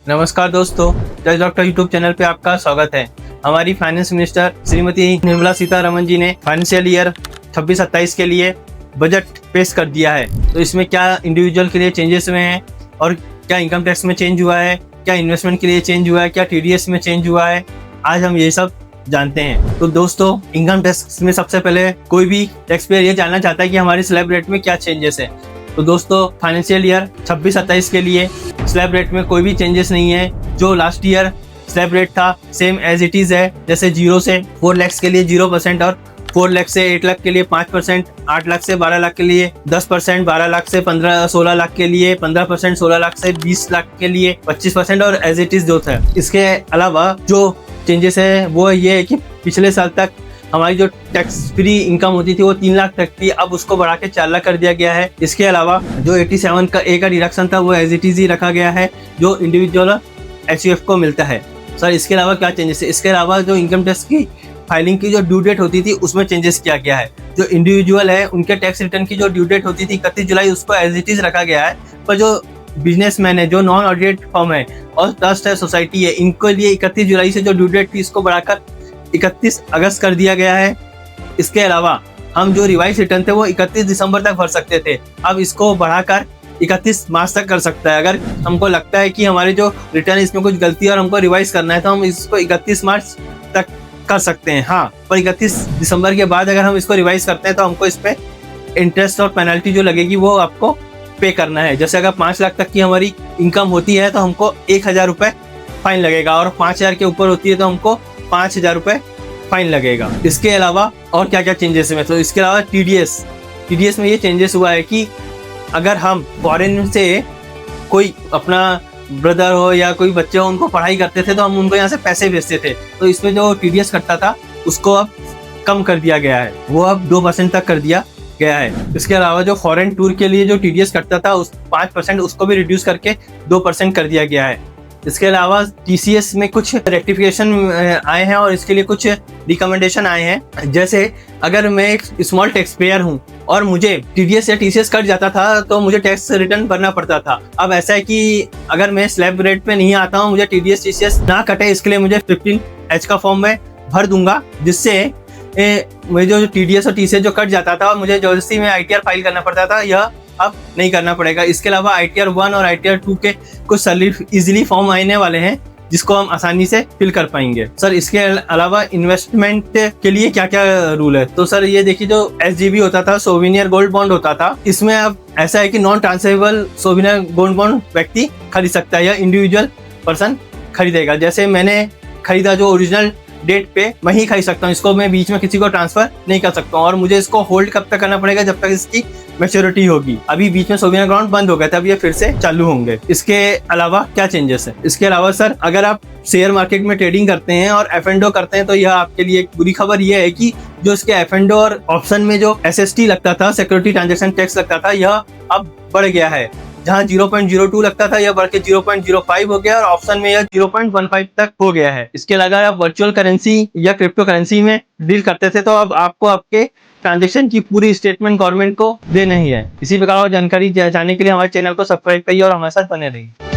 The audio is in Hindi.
नमस्कार दोस्तों, जज डॉक्टर यूट्यूब चैनल पे आपका स्वागत है। हमारी फाइनेंस मिनिस्टर श्रीमती निर्मला सीतारमण जी ने फाइनेंशियल ईयर 26-27 के लिए बजट पेश कर दिया है। तो इसमें क्या इंडिविजुअल के लिए चेंजेस हुए हैं और क्या इनकम टैक्स में चेंज हुआ है, क्या इन्वेस्टमेंट के लिए चेंज हुआ है, क्या TDS में चेंज हुआ है, आज हम ये सब जानते हैं। तो दोस्तों, इनकम टैक्स में सबसे पहले कोई भी टैक्स पेयर ये जानना चाहता है कि हमारी स्लैब रेट में क्या चेंजेस है। तो दोस्तों, फाइनेंशियल ईयर 26-27 के लिए स्लैब रेट में कोई भी चेंजेस नहीं है। जो लास्ट ईयर स्लैब रेट था सेम एज इट इज है। जैसे 0 से 4 लाख के लिए 0% और 4 लाख से 8 लाख के लिए 5%, 8 लाख से 12 लाख के लिए 10%, 12 लाख से 16 लाख के लिए 15%, 16 लाख से 20 लाख के लिए 25% और एज इट इज जो था। इसके अलावा जो चेंजेस है वो ये है कि पिछले साल तक हमारी जो टैक्स फ्री इनकम होती थी वो 3 लाख तक थी, अब उसको बढ़ा के 4 लाख कर दिया गया है। इसके अलावा जो 87 का A का डिडक्शन था वो एज इट इज ही रखा गया है जो इंडिविजुअल HUF को मिलता है। सर, इसके अलावा क्या चेंजेस है? इसके अलावा जो इनकम टैक्स की फाइलिंग की जो ड्यू डेट होती थी उसमें चेंजेस किया गया है। जो इंडिविजुअल है उनके टैक्स रिटर्न की जो ड्यू डेट होती थी 31 जुलाई, उसको एज इट इज रखा गया है। पर जो बिजनेसमैन है, जो नॉन ऑडिटेड फर्म है और ट्रस्ट है, सोसाइटी है, इनके लिए 31 जुलाई से जो ड्यू डेट थी इसको बढ़ाकर 31 अगस्त कर दिया गया है। इसके अलावा हम जो रिवाइज रिटर्न थे वो 31 दिसंबर तक भर सकते थे, अब इसको बढ़ाकर 31 मार्च तक कर सकता है। अगर हमको लगता है कि हमारे जो रिटर्न इसमें कुछ गलती है और हमको रिवाइज करना है तो हम इसको 31 मार्च तक कर सकते हैं। हाँ, पर 31 दिसंबर के बाद अगर हम इसको रिवाइज करते हैं तो हमको इस पर इंटरेस्ट और पेनल्टी जो लगेगी वो आपको पे करना है। जैसे अगर 5 लाख तक की हमारी इनकम होती है तो हमको 1,000 रुपये फाइन लगेगा और 5,000 के ऊपर होती है तो हमको 5,000 रुपये फाइन लगेगा। इसके अलावा और क्या क्या चेंजेस है? तो इसके अलावा TDS में ये चेंजेस हुआ है कि अगर हम फॉरेन से कोई अपना ब्रदर हो या कोई बच्चे हो उनको पढ़ाई करते थे तो हम उनको यहाँ से पैसे भेजते थे, तो इसमें जो TDS कटता था उसको अब कम कर दिया गया है, वो अब 2% तक कर दिया गया है। इसके अलावा जो फॉरेन टूर के लिए जो TDS कटता था उस 5% उसको भी रिड्यूस करके 2% कर दिया गया है। इसके अलावा TCS में कुछ रेक्टिफिकेशन आए हैं और इसके लिए कुछ रिकमेंडेशन आए हैं। जैसे अगर मैं एक स्मॉल टैक्स पेयर हूँ और मुझे TDS या TCS कट जाता था तो मुझे टैक्स रिटर्न भरना पड़ता था। अब ऐसा है कि अगर मैं स्लैब रेट पे नहीं आता हूँ, मुझे TDS TCS ना कटे, इसके लिए मुझे 15H का फॉर्म में भर दूंगा, जिससे मुझे जो TDS और TCS जो कट जाता था और मुझे जबरदस्ती में ITR फाइल करना पड़ता था, यह अब नहीं करना पड़ेगा। इसके अलावा ITR 1 और ITR 2 के कुछ इजीली फॉर्म आने वाले हैं जिसको हम आसानी से फिल कर पाएंगे। सर, इसके अलावा इन्वेस्टमेंट के लिए क्या क्या रूल है? तो सर ये देखिए, जो SGB होता था, सोविनियर गोल्ड बॉन्ड होता था, इसमें अब ऐसा है कि non transferable souvenir gold bond व्यक्ति खरीद सकता है या इंडिविजुअल पर्सन खरीदेगा। जैसे मैंने खरीदा जो ओरिजिनल डेट पे मैं ही खरीद सकता हूँ, इसको मैं बीच में किसी को ट्रांसफर नहीं कर सकता हूँ। और मुझे इसको होल्ड कब तक करना पड़ेगा? जब तक इसकी मैच्योरिटी होगी। अभी बीच में सोविनियर गोल्ड बंद हो गया था, अब ये फिर से चालू होंगे। इसके अलावा क्या चेंजेस है? इसके अलावा सर, अगर आप शेयर मार्केट में ट्रेडिंग करते हैं और F&O करते हैं तो यह आपके लिए एक बुरी खबर यह है कि जो इसके F&O और ऑप्शन में जो SST लगता था, सिक्योरिटी ट्रांजेक्शन टैक्स लगता था, यह अब बढ़ गया है। जहाँ 0.02 लगता था यह बढ़ के 0.05 हो गया और ऑप्शन में यह 0.15 तक हो गया है। इसके अलावा आप वर्चुअल करेंसी या क्रिप्टो करेंसी में डील करते थे तो अब आपको आपके ट्रांजैक्शन की पूरी स्टेटमेंट गवर्नमेंट को देना ही है। इसी प्रकार और जानकारी जानने के लिए हमारे चैनल को सब्सक्राइब करिए और हमारे साथ बने रहिए।